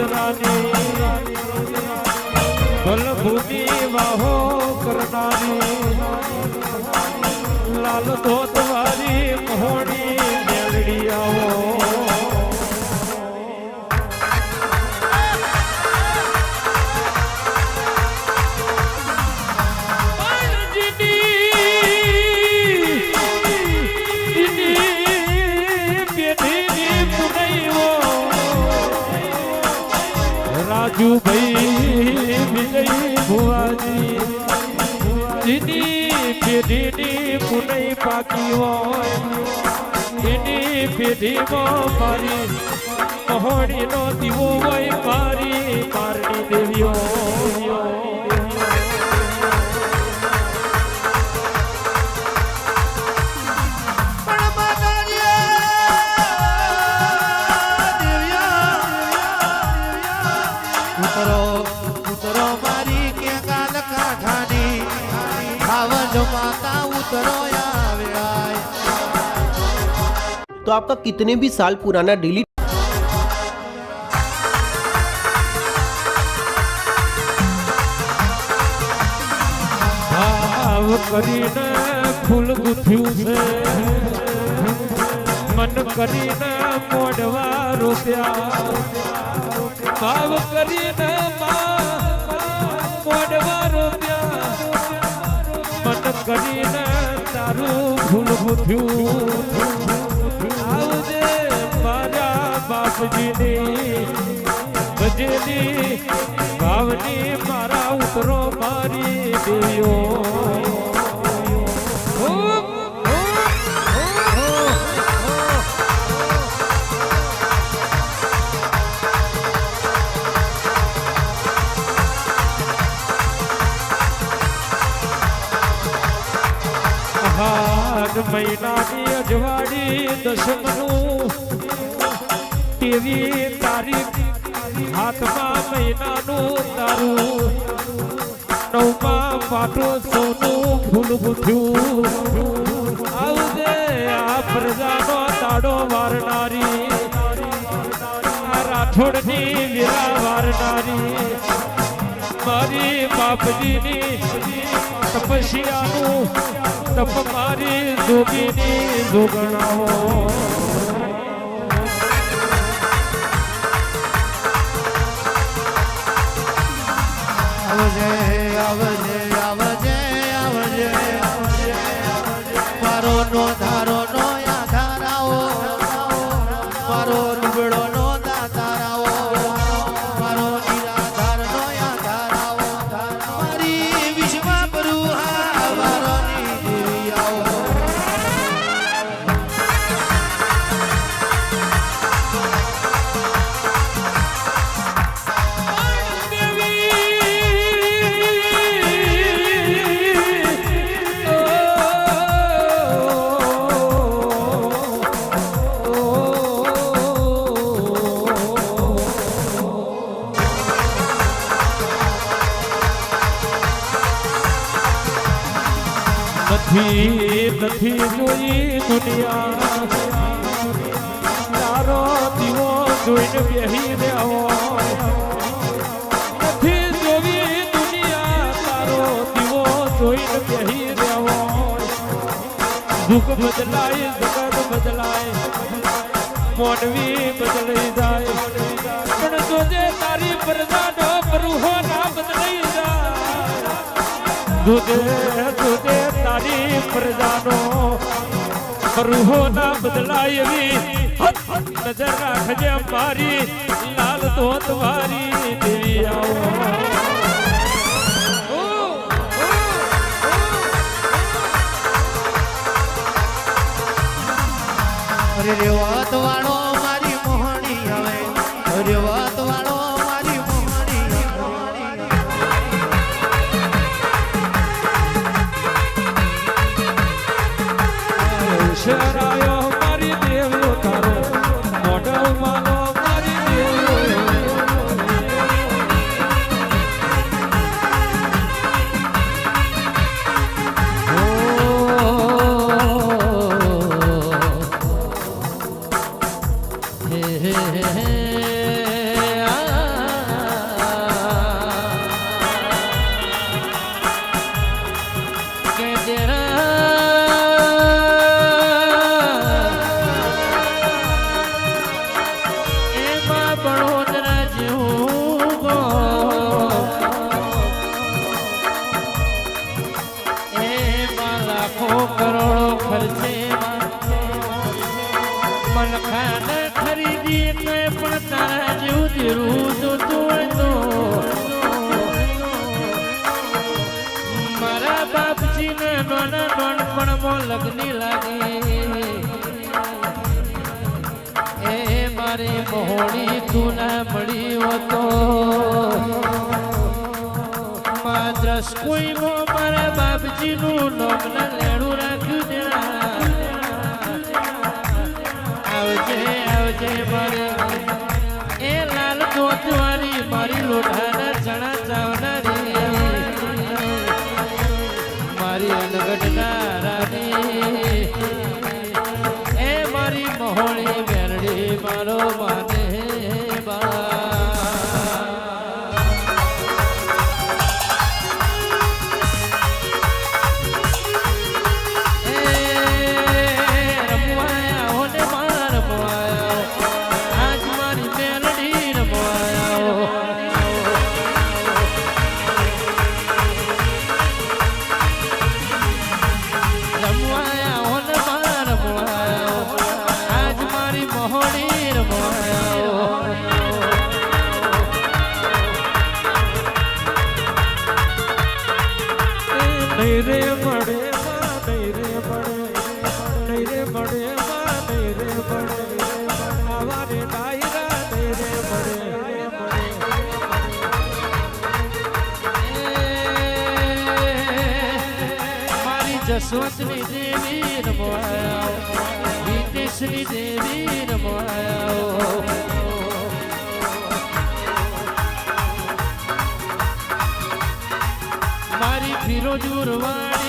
રોજરાની ભલભૂમિ વાહો કરનારી લાલ ધોત વાળી મોહણી મેલડી આવો રાજુ ભાઈ વિજય ભુવાજી જેની પેઢીની પુનઈ પાકી હોય એની પેઢીમાં મારી મહોણીનો દીવો હોય મારી મારની દેવીઓ ઉતરો મારી કે કાલ કાઠાની ખાવજો માતા उतरो आए। तो आपका कितने भी साल पुराना डेली भाव करीने फूल गुथ्યું છે मन करीने मोडवा રૂપિયા भाव करीने मोडवा રૂપિયા मन करीने તારું ફૂલ ગુથ્યું આવજે મારા બાપજીની ભજેલી ભાવની મારા ઉતરો મારી દેવીઓ મહિનાની અજવાળી દશમનું તેવી તારીખ હાથમાં મહિનાનું તારું નવમાં પાટો સોનું ફૂલ ગુથ્યું આવજે આ પ્રજાનો તાડો વારનારી આ રાઠોડની વીરા વારનારી મારી બાપજીની તપસ્યાનું તપ મારી જોગીની જોગણાઓ आवजे आवजे आवजे आवजे मारो नो धारो नो या धाराओ मारो लुगड़ो नो दाताराओ मारो निराधार नो या धाराओ मारी विश्वा बरुहा मारो नी देवी आओ નથી જોઈ દુનિયા તારો દીવો જોઈને બેહી રહ્યો નથી જોવી દુનિયા તારો દીવો જોઈને બેહી રહ્યો દુઃખ બદલાય જગત બદલાય મોડવી બદલાઈ જાય પણ જોજે તારી પ્રજાનો પ્રભુ ના બદલાઈ જાય જોજે જોજે તારી પ્રજાનો રૂહો ના બદલાય નજર રાખજે મારી લાલ ધોત વારી દેવી આવો अरे रेवत वालो मारी मोहनी हवे रेवत वालो मारी मोहनी શરાયો મારી દેવીઓ તારો મોઢો માનો મારી દેવીઓ હતો માદ્રસ કોઈ મારા બાપજીનું લગ્ન લેણું રાખ્યું આવજે આવજે મારે એ લાલ ધોતવાળી મારી લોઢાના ચણા ચાવનારી મારી અનગઢના રાની એ મારી મહોળી મેરડી મારો માને બા નહીં રે મળે માં નહીં રે મળે નહીં રે મળે માં નહીં રે મળે આવાને ડાયરા નહીં રે મળે મારી જસવંતની દેવી રમવાયા વિદેશની દેવી રમવાયા મારી ફિરોજ ઉરવાણી